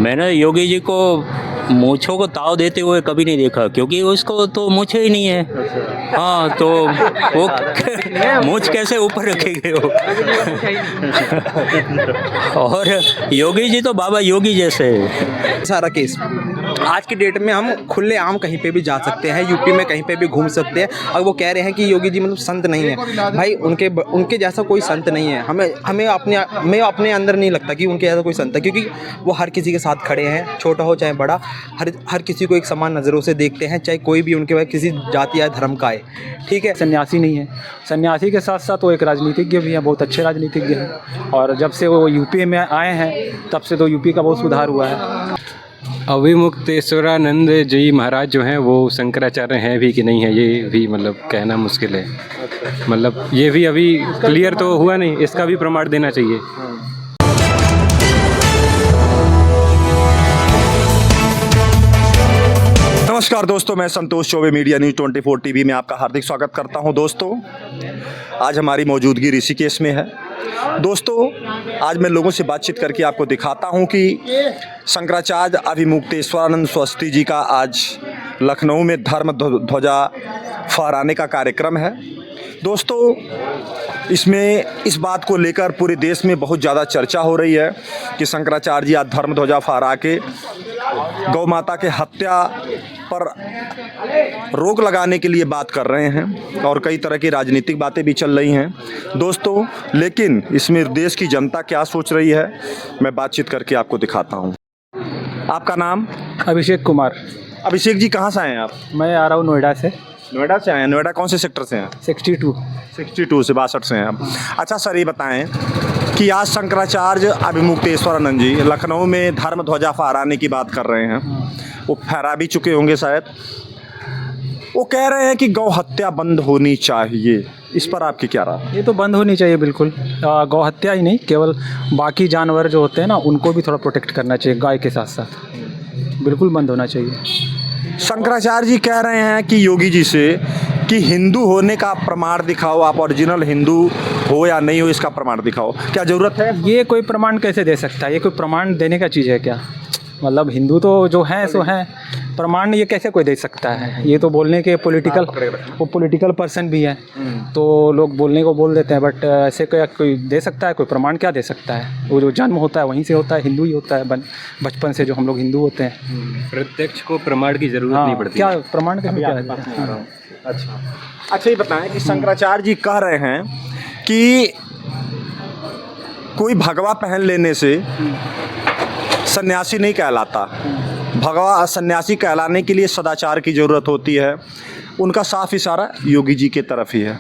मैंने योगी जी को मूँछों को ताव देते हुए कभी नहीं देखा, क्योंकि उसको तो मूँछें ही नहीं है। हाँ, तो वो मूँछ कैसे ऊपर रखेंगे वो। और योगी जी तो बाबा योगी जैसे है। सारा केस आज की डेट में हम खुले आम कहीं पे भी जा सकते हैं, यूपी में कहीं पे भी घूम सकते हैं। और वो कह रहे हैं कि योगी जी मतलब संत नहीं है। भाई उनके जैसा कोई संत नहीं है। हमें अपने अंदर नहीं लगता कि उनके जैसा कोई संत है, क्योंकि वो हर किसी के साथ खड़े हैं, छोटा हो चाहे बड़ा, हर किसी को एक समान नज़रों से देखते हैं, चाहे कोई भी उनके किसी जाति या धर्म का है। ठीक है, सन्यासी नहीं है। सन्यासी के साथ साथ वो एक राजनीतिज्ञ भी हैं, बहुत अच्छे राजनीतिज्ञ हैं। और जब से वो यूपी में आए हैं तब से तो यूपी का बहुत सुधार हुआ है। अविमुक्तेश्वरानंद जी महाराज जो हैं वो शंकराचार्य हैं भी कि नहीं है, ये भी मतलब कहना मुश्किल है। मतलब ये भी अभी क्लियर तो हुआ नहीं, इसका भी प्रमाण देना चाहिए। नमस्कार दोस्तों, मैं Santosh Choubey media news 24 TV में आपका हार्दिक स्वागत करता हूं। दोस्तों, आज हमारी मौजूदगी ऋषिकेश में है। दोस्तों, आज मैं लोगों से बातचीत करके आपको दिखाता हूं कि शंकराचार्य अविमुक्तेश्वरानंद सरस्वती जी का आज लखनऊ में धर्म ध्वजा फहराने का कार्यक्रम है। दोस्तों, इसमें इस बात को लेकर पूरे देश में बहुत ज़्यादा चर्चा हो रही है कि शंकराचार्य जी आज धर्म ध्वजा फहरा के गौ माता के हत्या पर रोक लगाने के लिए बात कर रहे हैं और कई तरह की राजनीतिक बातें भी चल रही हैं। दोस्तों, लेकिन इसमें देश की जनता क्या सोच रही है, मैं बातचीत करके आपको दिखाता हूं। आपका नाम? अभिषेक कुमार। अभिषेक जी, कहाँ से आए हैं आप? मैं आ रहा हूँ नोएडा से। नोएडा से आए हैं? नोएडा कौन से सेक्टर से हैं? 62 से 62 से हैं आप। अच्छा सर, ये बताएं कि आज शंकराचार्य अविमुक्तेश्वरानंद जी लखनऊ में धर्म ध्वजा फहराने की बात कर रहे हैं। वो फहरा भी चुके होंगे शायद। वो कह रहे हैं कि गौ हत्या बंद होनी चाहिए, इस पर आपकी क्या राय? ये तो बंद होनी चाहिए बिल्कुल। गौ हत्या ही नहीं, केवल बाकी जानवर जो होते हैं ना, उनको भी थोड़ा प्रोटेक्ट करना चाहिए गाय के साथ साथ। बिल्कुल बंद होना चाहिए। शंकराचार्य जी कह रहे हैं कि योगी जी से कि हिंदू होने का प्रमाण दिखाओ, आप ओरिजिनल हिंदू हो या नहीं हो इसका प्रमाण दिखाओ। क्या ज़रूरत है? ये कोई प्रमाण कैसे दे सकता है? ये कोई प्रमाण देने का चीज़ है क्या? मतलब हिंदू तो जो हैं सो हैं, प्रमाण ये कैसे कोई दे सकता है? ये तो बोलने के वो पॉलिटिकल पर्सन भी है, तो लोग बोलने को बोल देते हैं, बट ऐसे कोई दे सकता है? कोई प्रमाण क्या दे सकता है? वो जो जन्म होता है वहीं से होता है, हिंदू ही होता है बचपन से जो हम लोग हिंदू होते हैं। प्रत्यक्ष को प्रमाण की जरूरत नहीं पड़ती। क्या प्रमाण का क्या है? अच्छा, ये बताएं कि शंकराचार्य जी कह रहे हैं कि कोई भगवा पहन लेने से सन्यासी नहीं कहलाता। भगवा सन्यासी कहलाने के लिए सदाचार की ज़रूरत होती है। उनका साफ इशारा योगी जी के तरफ ही है।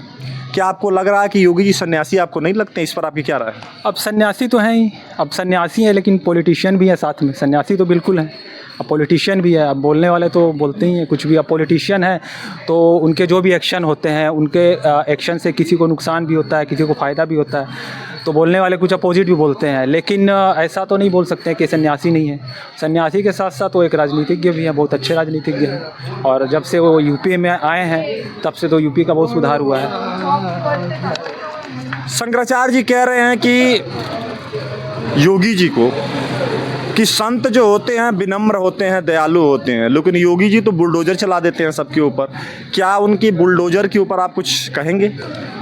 क्या आपको लग रहा है कि योगी जी सन्यासी आपको नहीं लगते? इस पर आपकी क्या राय है? अब सन्यासी तो हैं ही, अब सन्यासी हैं, लेकिन पॉलिटिशियन भी है साथ में। सन्यासी तो बिल्कुल है, अब पॉलिटिशियन भी है। अब बोलने वाले तो बोलते ही हैं कुछ भी। अब पॉलिटिशियन है तो उनके जो भी एक्शन होते हैं, उनके एक्शन से किसी को नुकसान भी होता है, किसी को फ़ायदा भी होता है, तो बोलने वाले कुछ अपोजिट भी बोलते हैं। लेकिन ऐसा तो नहीं बोल सकते हैं कि सन्यासी नहीं है। सन्यासी के साथ साथ वो एक राजनीतिज्ञ भी हैं, बहुत अच्छे राजनीतिज्ञ हैं। और जब से वो यूपी में आए हैं तब से तो यूपी का बहुत सुधार हुआ है। शंकराचार्य जी कह रहे हैं कि योगी जी को कि संत जो होते हैं विनम्र होते हैं, दयालु होते हैं, लेकिन योगी जी तो बुलडोजर चला देते हैं सबके ऊपर। क्या उनकी बुलडोजर के ऊपर आप कुछ कहेंगे?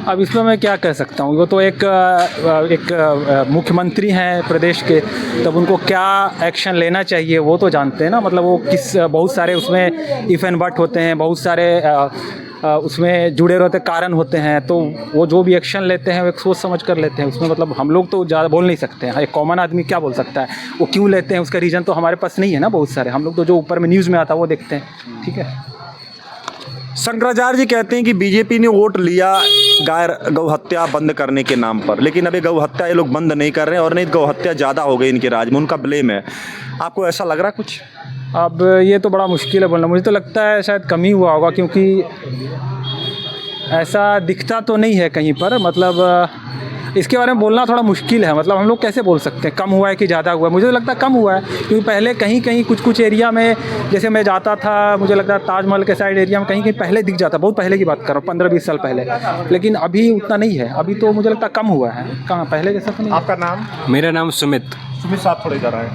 अब इसमें मैं क्या कह सकता हूँ? वो तो एक मुख्यमंत्री हैं प्रदेश के, तब उनको क्या एक्शन लेना चाहिए वो तो जानते हैं ना। मतलब वो बहुत सारे उसमें इफ़ एंड बट होते हैं, बहुत सारे उसमें जुड़े रहते कारण होते हैं, तो वो जो भी एक्शन लेते हैं वो एक सोच समझ कर लेते हैं। उसमें मतलब हम लोग तो ज़्यादा बोल नहीं सकते हैं। एक कॉमन आदमी क्या बोल सकता है? वो क्यों लेते हैं उसका रीज़न तो हमारे पास नहीं है ना बहुत सारे। हम लोग तो जो ऊपर में न्यूज़ में आता है वो देखते हैं। ठीक है। शंकराचार्य जी कहते हैं कि बीजेपी ने वोट लिया गौ हत्या बंद करने के नाम पर, लेकिन अभी गौ हत्या ये लोग बंद नहीं कर रहे हैं, और नहीं गौ हत्या ज़्यादा हो गई इनके राज में, उनका ब्लेम है। आपको ऐसा लग रहा कुछ? अब ये तो बड़ा मुश्किल है बोलना। मुझे तो लगता है शायद कम ही हुआ होगा, क्योंकि ऐसा दिखता तो नहीं है कहीं पर। मतलब इसके बारे में बोलना थोड़ा मुश्किल है। मतलब हम लोग कैसे बोल सकते हैं कम हुआ है कि ज़्यादा हुआ है? मुझे तो लगता है कम हुआ है, क्योंकि पहले कहीं कहीं कुछ एरिया में, जैसे मैं जाता था, मुझे लगता है ताजमहल के साइड एरिया में कहीं कहीं पहले दिख जाता। बहुत पहले की बात कर रहा हूँ, 15-20 साल पहले। लेकिन अभी उतना नहीं है। अभी तो मुझे लगता है कम हुआ है। कहाँ पहले जैसा तो नहीं। आपका नाम? मेरा नाम सुमित। सुमित साहब, थोड़ा इधर आए।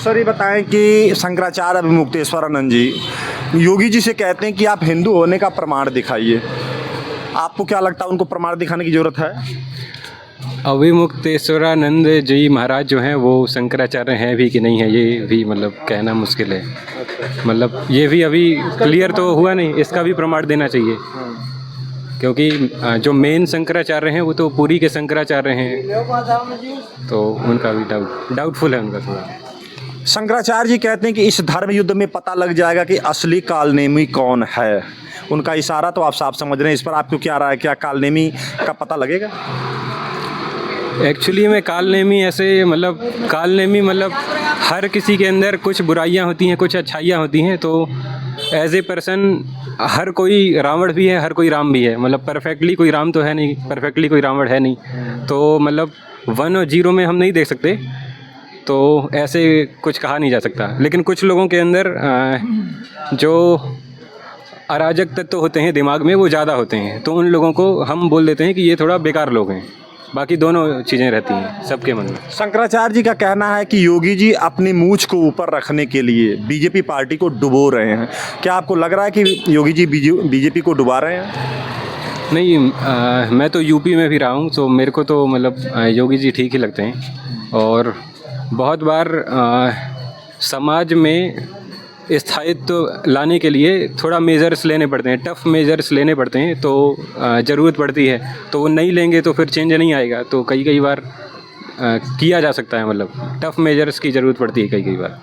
सर ये बताएं कि शंकराचार्य अभिमुक्तेश्वरानंद जी योगी जी से कहते हैं कि आप हिंदू होने का प्रमाण दिखाइए, आपको क्या लगता है उनको प्रमाण दिखाने की ज़रूरत है? अभिमुक्तेश्वरानंद जी महाराज जो हैं वो शंकराचार्य हैं भी कि नहीं है, ये भी मतलब कहना मुश्किल है। मतलब ये भी अभी क्लियर तो हुआ नहीं, इसका भी प्रमाण देना चाहिए, क्योंकि जो मेन शंकराचार्य हैं वो तो पूरी के शंकराचार्य हैं, तो उनका भी डाउटफुल है उनका थोड़ा। शंकराचार्य जी कहते हैं कि इस धर्म युद्ध में पता लग जाएगा कि असली कालनेमी कौन है। उनका इशारा तो आप साफ समझ रहे हैं, इस पर आपको क्या राय है, क्या कालनेमी का पता लगेगा? एक्चुअली में कालनेमी ऐसे मतलब कालनेमी मतलब हर किसी के अंदर कुछ बुराइयां होती हैं, कुछ अच्छाइयां होती हैं, तो एज ए पर्सन हर कोई रावण भी है, हर कोई राम भी है। मतलब परफेक्टली कोई राम तो है नहीं, परफेक्टली कोई रावण है नहीं, तो मतलब 1 और 0 में हम नहीं देख सकते, तो ऐसे कुछ कहा नहीं जा सकता। लेकिन कुछ लोगों के अंदर जो अराजक तत्व होते हैं दिमाग में वो ज़्यादा होते हैं, तो उन लोगों को हम बोल देते हैं कि ये थोड़ा बेकार लोग हैं। बाकी दोनों चीज़ें रहती हैं सबके मन में। शंकराचार्य जी का कहना है कि योगी जी अपनी मूंछ को ऊपर रखने के लिए बीजेपी पार्टी को डुबो रहे हैं। क्या आपको लग रहा है कि योगी जी बीजेपी को डुबा रहे हैं? नहीं, मैं तो यूपी में भी रहा हूँ, तो मेरे को तो मतलब योगी जी ठीक ही लगते हैं। और बहुत बार समाज में स्थायित्व लाने के लिए थोड़ा मेजर्स लेने पड़ते हैं, टफ़ मेजर्स लेने पड़ते हैं, तो ज़रूरत पड़ती है, तो वो नहीं लेंगे तो फिर चेंज नहीं आएगा। तो कई बार किया जा सकता है, मतलब टफ़ मेजर्स की ज़रूरत पड़ती है कई बार।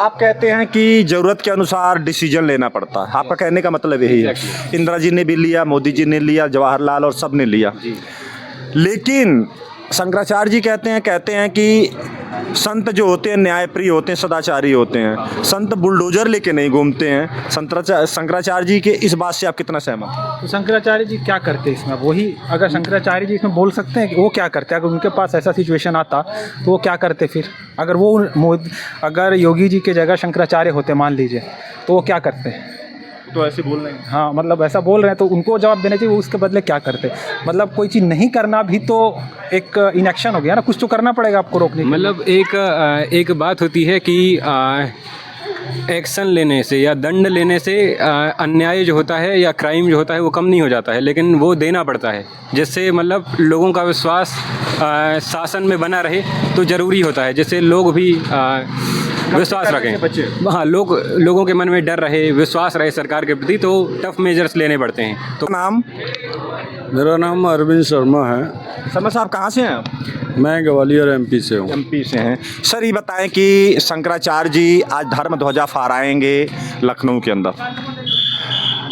आप कहते हैं कि ज़रूरत के अनुसार डिसीजन लेना पड़ता है, आपका कहने का मतलब यही है। इंदिरा जी ने भी लिया, मोदी जी ने लिया, जवाहरलाल और सब ने लिया, लेकिन शंकराचार्य जी कहते हैं कि संत जो होते हैं न्यायप्रिय होते हैं, सदाचारी होते हैं। संत बुलडोजर लेके नहीं घूमते हैं। शंकराचार्य जी के इस बात से आप कितना सहमत हैं? तो शंकराचार्य जी क्या करते हैं इसमें? वही अगर शंकराचार्य जी इसमें बोल सकते हैं कि वो क्या करते हैं, अगर उनके पास ऐसा सिचुएशन आता तो वो क्या करते फिर? अगर योगी जी के जगह शंकराचार्य होते मान लीजिए, तो वो क्या करते हैं? तो ऐसे बोल रहे हैं। हाँ, मतलब ऐसा बोल रहे हैं तो उनको जवाब देना चाहिए, वो उसके बदले क्या करते? मतलब कोई चीज़ नहीं करना भी तो एक इनएक्शन हो गया ना, कुछ तो करना पड़ेगा आपको रोकने के लिए। मतलब एक बात होती है कि एक्शन लेने से या दंड लेने से अन्याय जो होता है या क्राइम जो होता है वो कम नहीं हो जाता है, लेकिन वो देना पड़ता है, जिससे मतलब लोगों का विश्वास शासन में बना रहे, तो ज़रूरी होता है, जिससे लोग भी विश्वास रखें। हाँ, लोगों के मन में डर रहे, विश्वास रहे सरकार के प्रति, तो टफ मेजर्स लेने पड़ते हैं। तो नाम? मेरा नाम अरविंद शर्मा है। शर्मा साहब कहाँ से हैं आप? मैं ग्वालियर एमपी से हूँ। एमपी से हैं। सर ये बताएं कि शंकराचार्य जी आज धर्म ध्वजा फहराएंगे लखनऊ के अंदर।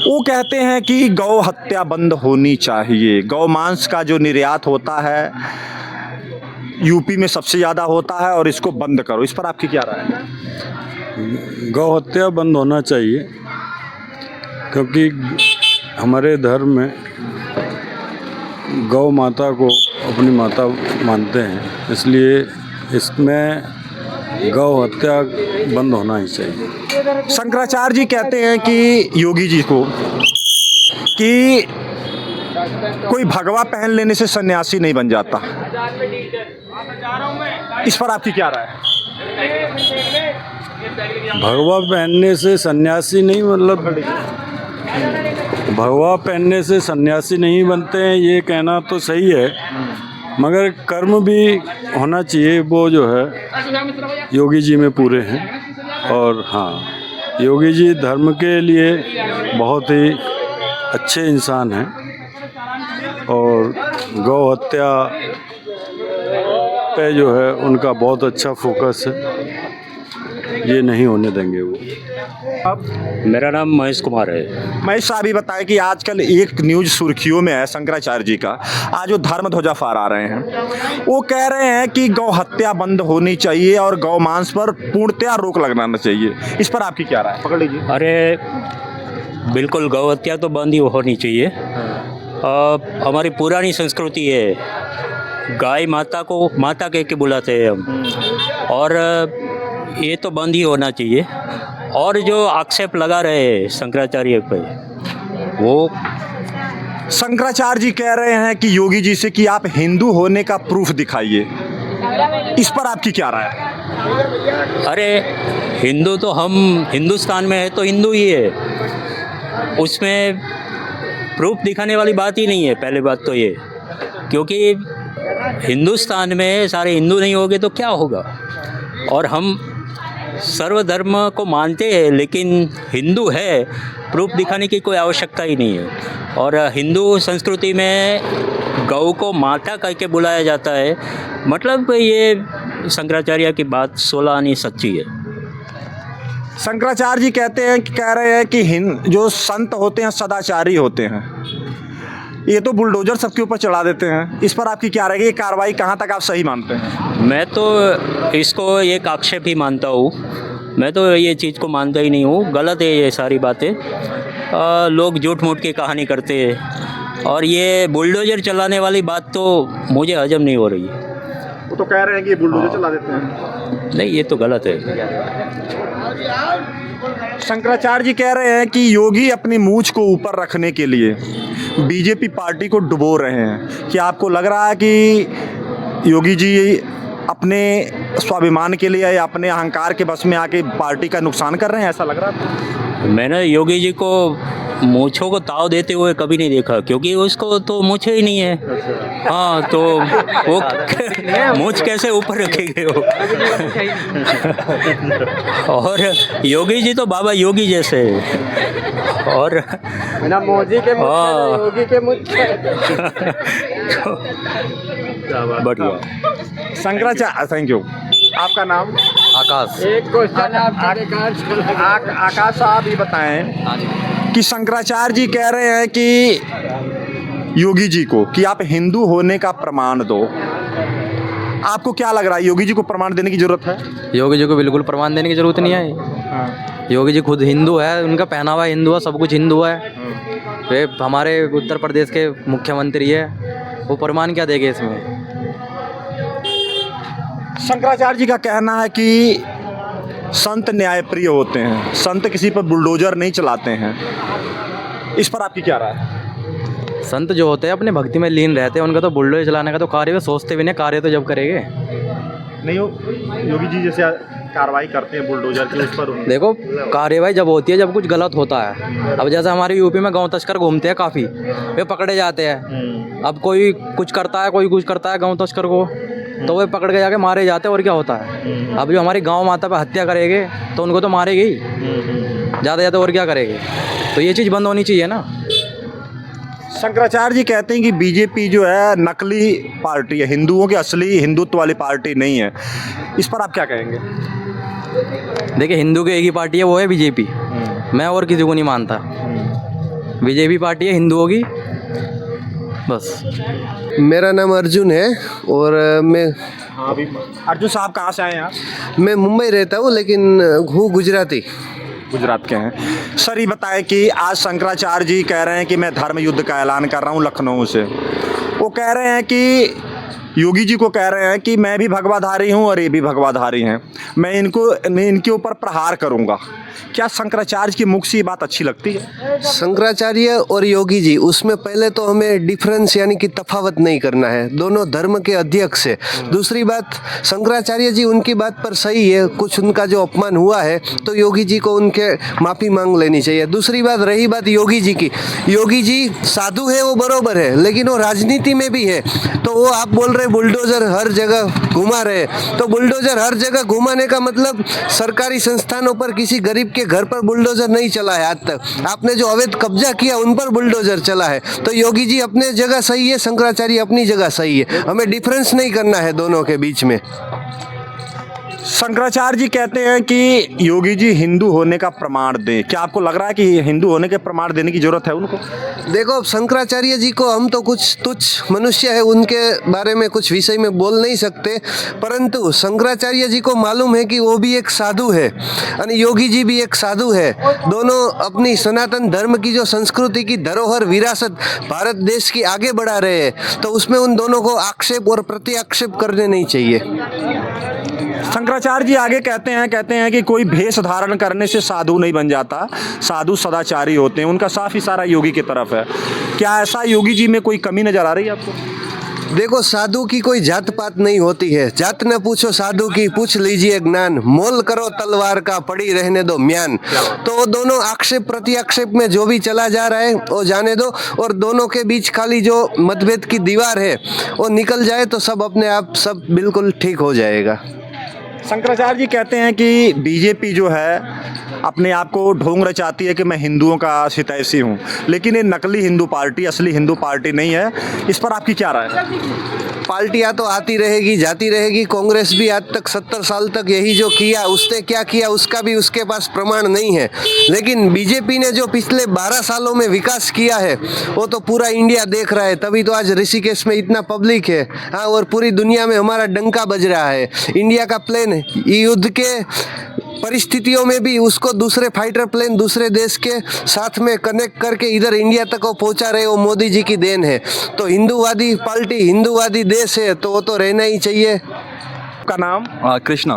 वो कहते हैं कि गौ हत्या बंद होनी चाहिए, गौ मांस का जो निर्यात होता है यूपी में सबसे ज़्यादा होता है और इसको बंद करो। इस पर आपकी क्या राय है? गौ हत्या बंद होना चाहिए, क्योंकि हमारे धर्म में गौ माता को अपनी माता मानते हैं, इसलिए इसमें गौ हत्या बंद होना ही चाहिए। शंकराचार्य जी कहते हैं कि योगी जी को कि कोई भगवा पहन लेने से सन्यासी नहीं बन जाता। इस पर आपकी क्या राय है? भगवा पहनने से सन्यासी नहीं, मतलब भगवा पहनने से सन्यासी नहीं बनते हैं, ये कहना तो सही है, मगर कर्म भी होना चाहिए, वो जो है योगी जी में पूरे हैं। और हाँ, योगी जी धर्म के लिए बहुत ही अच्छे इंसान हैं और गौ हत्या पे जो है उनका बहुत अच्छा फोकस है, ये नहीं होने देंगे वो। मेरा नाम महेश कुमार है। महेश साहब ये बताएं कि आजकल एक न्यूज़ सुर्खियों में है शंकराचार्य जी का, आज वो धर्म ध्वजा फहरा रहे हैं। वो कह रहे हैं कि गौ हत्या बंद होनी चाहिए और गौ मांस पर पूर्णतया रोक लगाना चाहिए। इस पर आपकी क्या राय है? पकड़ लीजिए। अरे बिल्कुल, गौ हत्या तो बंद ही होनी चाहिए। हमारी पुरानी संस्कृति है, गाय माता को माता कह के बुलाते हैं हम, और ये तो बंद ही होना चाहिए। और जो आक्षेप लगा रहे हैं शंकराचार्य पे, वो शंकराचार्य जी कह रहे हैं कि योगी जी से कि आप हिंदू होने का प्रूफ दिखाइए। इस पर आपकी क्या राय है? अरे हिंदू तो हम हिंदुस्तान में है तो हिंदू ही है, उसमें प्रूफ दिखाने वाली बात ही नहीं है। पहले बात तो ये, क्योंकि हिंदुस्तान में सारे हिंदू नहीं होंगे तो क्या होगा। और हम सर्वधर्म को मानते हैं, लेकिन हिंदू है, प्रूफ दिखाने की कोई आवश्यकता ही नहीं है। और हिंदू संस्कृति में गौ को माता कह के बुलाया जाता है, मतलब ये शंकराचार्य की बात 16 आनी सच्ची है। शंकराचार्य जी कह रहे हैं कि जो संत होते हैं सदाचारी होते हैं, ये तो बुलडोजर सबके ऊपर चढ़ा देते हैं। इस पर आपकी क्या रहेगी, ये कार्रवाई कहाँ तक आप सही मानते हैं? मैं तो इसको एक आक्षेप ही मानता हूँ, मैं तो ये चीज़ को मानता ही नहीं हूँ। गलत है ये सारी बातें। लोग झूठ मूठ की कहानी करते हैं, और ये बुलडोजर चलाने वाली बात तो मुझे हजम नहीं हो रही। वो तो कह रहे हैं कि बुलडोजर चला देते हैं। नहीं, ये तो गलत है। शंकराचार्य जी कह रहे हैं कि योगी अपनी मूंछ को ऊपर रखने के लिए बीजेपी पार्टी को डुबो रहे हैं। क्या आपको लग रहा है कि योगी जी अपने स्वाभिमान के लिए या अपने अहंकार के बस में आके पार्टी का नुकसान कर रहे हैं, ऐसा लग रहा है? मैंने योगी जी को मूँछों को ताव देते हुए कभी नहीं देखा, क्योंकि उसको तो मूँछें ही नहीं है। हाँ, तो वो मूँछ कैसे ऊपर रखेंगे वो। और योगी जी तो बाबा योगी जैसे हैं। और ना मोदी के हाँ। योगी के बढ़िया। Shankaracharya, thank you. आपका नाम? आकाश। एक क्वेश्चन आपके आकाश साहब ये बताएं कि शंकराचार्य जी कह रहे हैं कि योगी जी को कि आप हिंदू होने का प्रमाण दो। आपको क्या लग रहा है, योगी जी को प्रमाण देने की जरूरत है? योगी जी को बिल्कुल प्रमाण देने की जरूरत नहीं है। योगी जी खुद हिंदू है, उनका पहनावा हिंदू है, सब कुछ हिंदू है। वे हमारे उत्तर प्रदेश के मुख्यमंत्री है, वो प्रमाण क्या देंगे इसमें? शंकराचार्य जी का कहना है कि संत न्यायप्रिय होते हैं, संत किसी पर बुलडोजर नहीं चलाते हैं। इस पर आपकी क्या राय है? संत जो होते हैं अपने भक्ति में लीन रहते हैं, उनका तो बुलडोजर चलाने का तो कार्य वे सोचते भी नहीं, कार्य तो जब करेंगे। नहीं हो योगी जी जैसे कार्रवाई करते हैं बुलडोजर की, उस पर देखो, कार्यवाही जब होती है जब कुछ गलत होता है। अब जैसे हमारे यूपी में गांव तस्कर घूमते हैं काफ़ी, वे पकड़े जाते हैं। अब कोई कुछ करता है, कोई कुछ करता है गांव तस्कर को, तो वे पकड़ के जाके मारे जाते हैं। और क्या होता है, अब जो हमारी गांव माता पे हत्या करेंगे तो उनको तो मारेगी ही ज़्यादा ज़्यादा, और क्या करेंगे? तो ये चीज़ बंद होनी चाहिए ना। शंकराचार्य जी कहते हैं कि बीजेपी जो है नकली पार्टी है, हिंदुओं की असली हिंदुत्व वाली पार्टी नहीं है। इस पर आप क्या कहेंगे? देखिए, हिंदू की एक ही पार्टी है, वो है बीजेपी। मैं और किसी को नहीं मानता। बीजेपी पार्टी है हिंदुओं की, बस। मेरा नाम अर्जुन है और मैं अर्जुन साहब कहाँ से आए हैं आप? मैं मुंबई रहता हूँ, लेकिन हूँ गुजराती। गुजरात के हैं। सर ये बताएं कि आज शंकराचार्य जी कह रहे हैं कि मैं धर्म युद्ध का ऐलान कर रहा हूँ लखनऊ से। वो कह रहे हैं कि योगी जी को कह रहे हैं कि मैं भी भगवाधारी हूँ और ये भी भगवाधारी हैं, मैं इनके ऊपर प्रहार करूँगा। क्या शंकराचार्य की मुख से ये बात अच्छी लगती है? शंकराचार्य और योगी जी, उसमें पहले तो हमें डिफरेंस यानी कि तफावत नहीं करना है, दोनों धर्म के अध्यक्ष है। दूसरी बात, शंकराचार्य जी उनकी बात पर सही है, कुछ उनका जो अपमान हुआ है तो योगी जी को उनके माफ़ी मांग लेनी चाहिए। दूसरी बात, रही बात योगी जी की, योगी जी साधु है वो बरोबर है, लेकिन वो राजनीति में भी है। तो वो आप बोल रहे बुलडोजर हर जगह घुमा रहे, तो बुलडोजर हर जगह घुमाने का मतलब सरकारी संस्थानों पर किसी गरीब के घर पर बुलडोजर नहीं चला है आज तक। आपने जो अवैध कब्जा किया उन पर बुलडोजर चला है। तो योगी जी अपने जगह सही है, शंकराचार्य अपनी जगह सही है, हमें डिफरेंस नहीं करना है दोनों के बीच में। शंकराचार्य जी कहते हैं कि योगी जी हिंदू होने का प्रमाण दें। क्या आपको लग रहा है कि हिंदू होने के प्रमाण देने की जरूरत है उनको? देखो, शंकराचार्य जी को हम तो कुछ तुच्छ मनुष्य है, उनके बारे में कुछ विषय में बोल नहीं सकते, परंतु शंकराचार्य जी को मालूम है कि वो भी एक साधु है और योगी जी भी एक साधु है। दोनों अपनी सनातन धर्म की जो संस्कृति की धरोहर विरासत भारत देश की आगे बढ़ा रहे हैं, तो उसमें उन दोनों को आक्षेप और प्रति आक्षेप करने नहीं चाहिए। शंकराचार्य जी आगे कहते हैं कि कोई भेष धारण करने से साधु नहीं बन जाता, साधु सदाचारी होते हैं। उनका साफ इशारा योगी की तरफ है। क्या ऐसा योगी जी में कोई कमी नजर आ रही है आपको? देखो, साधु की कोई जात पात नहीं होती है। जात न पूछो साधु की, पूछ लीजिए ज्ञान। मोल करो तलवार का, पड़ी रहने दो म्यान। तो वो दोनों आक्षेप प्रति आक्षेप में जो भी चला जा रहा है वो जाने दो, और दोनों के बीच खाली जो मतभेद की दीवार है वो निकल जाए तो सब अपने आप सब बिल्कुल ठीक हो जाएगा। शंकराचार्य जी कहते हैं कि बीजेपी जो है अपने आप को ढोंग रचाती है कि मैं हिंदुओं का हितैषी हूँ, लेकिन ये नकली हिंदू पार्टी असली हिंदू पार्टी नहीं है। इस पर आपकी क्या राय है? पार्टियां तो आती रहेगी जाती रहेगी। कांग्रेस भी आज तक 70 साल तक यही जो किया, उसने क्या किया उसका भी उसके पास प्रमाण नहीं है। लेकिन बीजेपी ने जो पिछले 12 सालों में विकास किया है वो तो पूरा इंडिया देख रहा है, तभी तो आज ऋषिकेश में इतना पब्लिक है। हाँ, और पूरी दुनिया में हमारा डंका बज रहा है। इंडिया का प्लेन युद्ध के परिस्थितियों में भी उसको दूसरे फाइटर प्लेन दूसरे देश के साथ में कनेक्ट करके इधर इंडिया तक वो पहुंचा रहे, वो मोदी जी की देन है। तो हिंदूवादी पार्टी, हिंदूवादी देश है तो वो तो रहना ही चाहिए। का नाम? कृष्णा।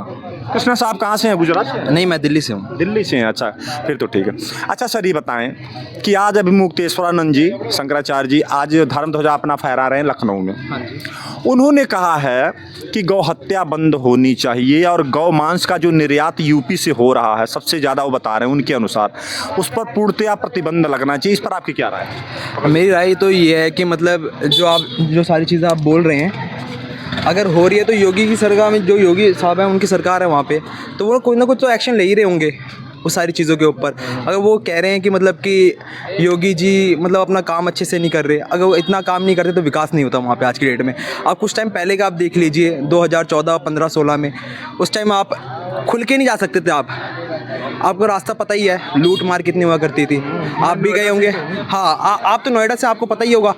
कृष्णा साहब कहाँ से हैं? गुजरात से? नहीं, मैं दिल्ली से हूँ। दिल्ली से हैं, अच्छा फिर तो ठीक है। अच्छा सर, ये बताएं कि आज अभी मुक्तेश्वरानंद जी शंकराचार्य जी आज धर्म ध्वजा अपना फहरा रहे हैं लखनऊ में। उन्होंने कहा है कि गौ हत्या बंद होनी चाहिए और गौ मांस का जो निर्यात यूपी से हो रहा है सबसे ज़्यादा, वो बता रहे हैं उनके अनुसार, उस पर पूर्णतया प्रतिबंध लगना चाहिए। इस पर आपकी क्या राय है? मेरी राय तो ये है कि मतलब जो सारी चीज़ें आप बोल रहे हैं अगर हो रही है तो योगी की सरकार में, जो योगी साहब हैं उनकी सरकार है वहाँ पे, तो वो कोई ना कुछ तो एक्शन ले ही रहे होंगे उस सारी चीज़ों के ऊपर। अगर वो कह रहे हैं कि मतलब कि योगी जी मतलब अपना काम अच्छे से नहीं कर रहे, अगर वो इतना काम नहीं करते तो विकास नहीं होता वहाँ पे आज की डेट में। आप कुछ टाइम पहले का आप देख लीजिए 2014, 15, 16 में, उस टाइम आप खुल के नहीं जा सकते थे। आपको रास्ता पता ही है, लूट मार कितनी हुआ करती थी, आप भी गए होंगे। हाँ, आप तो नोएडा से, आपको पता ही होगा।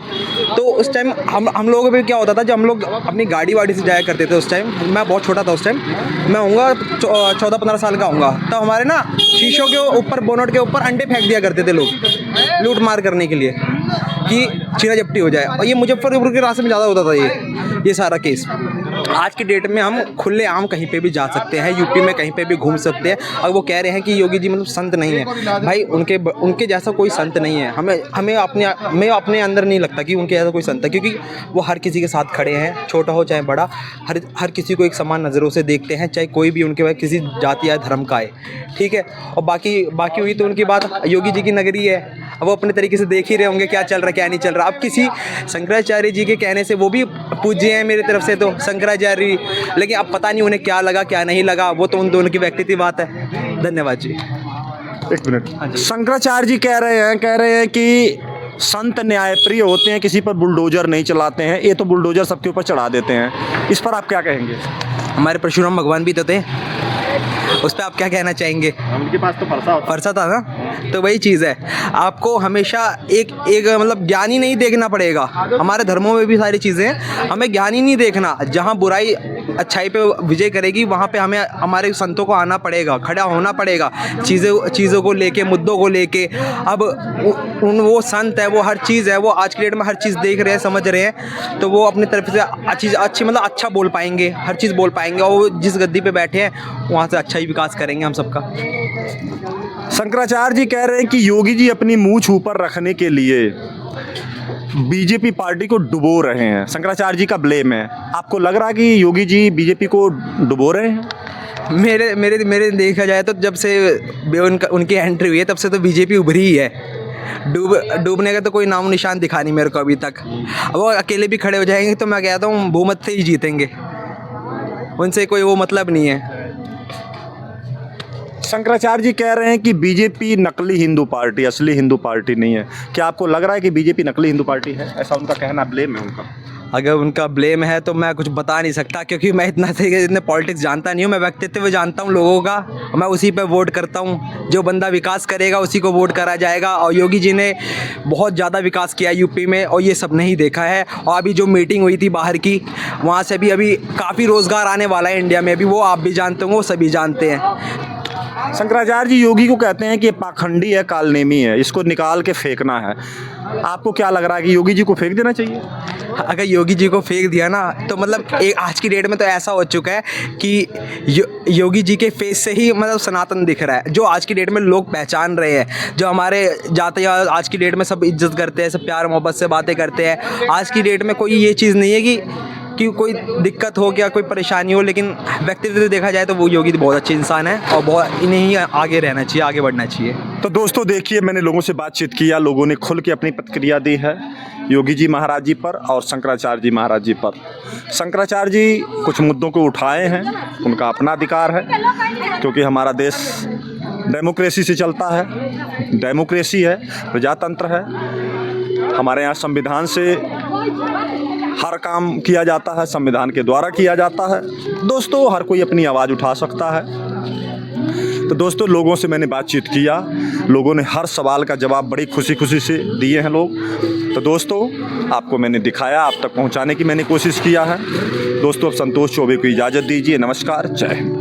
तो उस टाइम हम लोगों पे क्या होता था, जब हम लोग अपनी गाड़ी वाड़ी से जाया करते थे, उस टाइम मैं बहुत छोटा था, उस टाइम मैं होऊंगा 14-15 साल का होऊंगा, तब हमारे ना शीशों के ऊपर, बोनट के ऊपर अंडे फेंक दिया करते थे लोग लूट मार करने के लिए कि छीना झपटी हो जाए। और ये मुजफ्फरपुर के रास्ते में ज़्यादा होता था ये सारा केस। आज की डेट में हम खुले आम कहीं पे भी जा सकते हैं, यूपी में कहीं पे भी घूम सकते हैं। अगर वो कह रहे हैं कि योगी जी मतलब संत नहीं है, भाई उनके जैसा कोई संत नहीं है। हमें अपने अंदर नहीं लगता कि उनके जैसा कोई संत है, क्योंकि वो हर किसी के साथ खड़े हैं, छोटा हो चाहे बड़ा, हर किसी को एक समान नज़रों से देखते हैं, चाहे कोई भी उनके पास किसी जाति या धर्म का है, ठीक है। और बाकी हुई तो उनकी बात, योगी जी की नगरी है, अब वो अपने तरीके से देख ही रहे होंगे क्या चल रहा है क्या नहीं चल रहा। अब किसी शंकराचार्य जी के कहने से, वो भी पूज्य हैं मेरी तरफ से तो शंकराचार्य, लेकिन अब पता नहीं उन्हें क्या लगा क्या नहीं लगा, वो तो उन दोनों की व्यक्तिगत बात है। धन्यवाद जी। एक मिनट, शंकराचार्य जी कह रहे हैं कि संत न्यायप्रिय होते हैं, किसी पर बुलडोजर नहीं चलाते हैं, ये तो बुलडोजर सबके ऊपर चढ़ा देते हैं। इस पर आप क्या कहेंगे? हमारे परशुराम भगवान भी तो थे, उस पर आप क्या कहना चाहेंगे? उनके पास तो फरसा था ना, तो वही चीज़ है। आपको हमेशा एक मतलब ज्ञानी नहीं देखना पड़ेगा। हमारे धर्मों में भी सारी चीज़ें हैं, हमें ज्ञानी नहीं देखना। जहाँ बुराई अच्छाई पे विजय करेगी वहाँ पे हमें हमारे संतों को आना पड़ेगा, खड़ा होना पड़ेगा चीज़ों को लेके, मुद्दों को लेके। अब वो संत है, वो हर चीज़ है, वो आज की डेट में हर चीज़ देख रहे हैं, समझ रहे हैं, तो वो अपनी तरफ से अच्छी मतलब अच्छा बोल पाएंगे, हर चीज़ बोल पाएंगे, और वो जिस गद्दी पे बैठे हैं वहाँ से अच्छा ही विकास करेंगे हम सबका। शंकराचार्य जी कह रहे हैं कि योगी जी अपनी मूंछ ऊपर रखने के लिए बीजेपी पार्टी को डुबो रहे हैं। शंकराचार्य जी का ब्लेम है। आपको लग रहा है कि योगी जी बीजेपी को डुबो रहे हैं? मेरे देखा जाए तो जब से उनकी एंट्री हुई है तब से तो बीजेपी उभरी ही है। डूबने का तो कोई नामो निशान दिखा नहीं मेरे को अभी तक। अब वो अकेले भी खड़े हो जाएंगे तो मैं कहता हूँ बहुमत से ही जीतेंगे, उनसे कोई वो मतलब नहीं है। शंकराचार्य जी कह रहे हैं कि बीजेपी नकली हिंदू पार्टी, असली हिंदू पार्टी नहीं है। क्या आपको लग रहा है कि बीजेपी नकली हिंदू पार्टी है? ऐसा उनका कहना, ब्लेम है उनका। अगर उनका ब्लेम है तो मैं कुछ बता नहीं सकता, क्योंकि मैं इतने पॉलिटिक्स जानता नहीं हूँ। मैं व्यक्तित्व जानता हूँ लोगों का, मैं उसी पे वोट करता हूँ। जो बंदा विकास करेगा उसी को वोट करा जाएगा। और योगी जी ने बहुत ज़्यादा विकास किया यूपी में, और ये सब नहीं देखा है। और अभी जो मीटिंग हुई थी बाहर की, वहाँ से भी अभी काफ़ी रोज़गार आने वाला है इंडिया में, अभी वो आप भी जानते होंगे, वो सभी जानते हैं। शंकराचार्य जी योगी को कहते हैं कि ये पाखंडी है, कालनेमी है, इसको निकाल के फेंकना है। आपको क्या लग रहा है कि योगी जी को फेंक देना चाहिए? अगर योगी जी को फेंक दिया ना तो मतलब एक आज की डेट में तो ऐसा हो चुका है कि योगी जी के फेस से ही मतलब सनातन दिख रहा है, जो आज की डेट में लोग पहचान रहे हैं। जो हमारे जाते हैं आज की डेट में सब इज्जत करते हैं, सब प्यार मोहब्बत से बातें करते हैं। आज की डेट में कोई ये चीज़ नहीं है कि कोई दिक्कत हो क्या, कोई परेशानी हो, लेकिन व्यक्तिगत देखा जाए तो वो योगी बहुत अच्छे इंसान है और बहुत इन्हें ही आगे रहना चाहिए, आगे बढ़ना चाहिए। तो दोस्तों देखिए, मैंने लोगों से बातचीत किया, लोगों ने खुल के अपनी प्रतिक्रिया दी है योगी जी महाराज जी पर और शंकराचार्य जी महाराज जी पर। शंकराचार्य जी कुछ मुद्दों को उठाए हैं, उनका अपना अधिकार है, क्योंकि हमारा देश डेमोक्रेसी से चलता है, डेमोक्रेसी है, प्रजातंत्र है। हमारे यहाँ संविधान से हर काम किया जाता है, संविधान के द्वारा किया जाता है। दोस्तों हर कोई अपनी आवाज़ उठा सकता है। तो दोस्तों लोगों से मैंने बातचीत किया, लोगों ने हर सवाल का जवाब बड़ी खुशी खुशी से दिए हैं लोग। तो दोस्तों आपको मैंने दिखाया, आप तक पहुंचाने की मैंने कोशिश किया है। दोस्तों अब संतोष चौबे को इजाज़त दीजिए। नमस्कार, जय हिंद।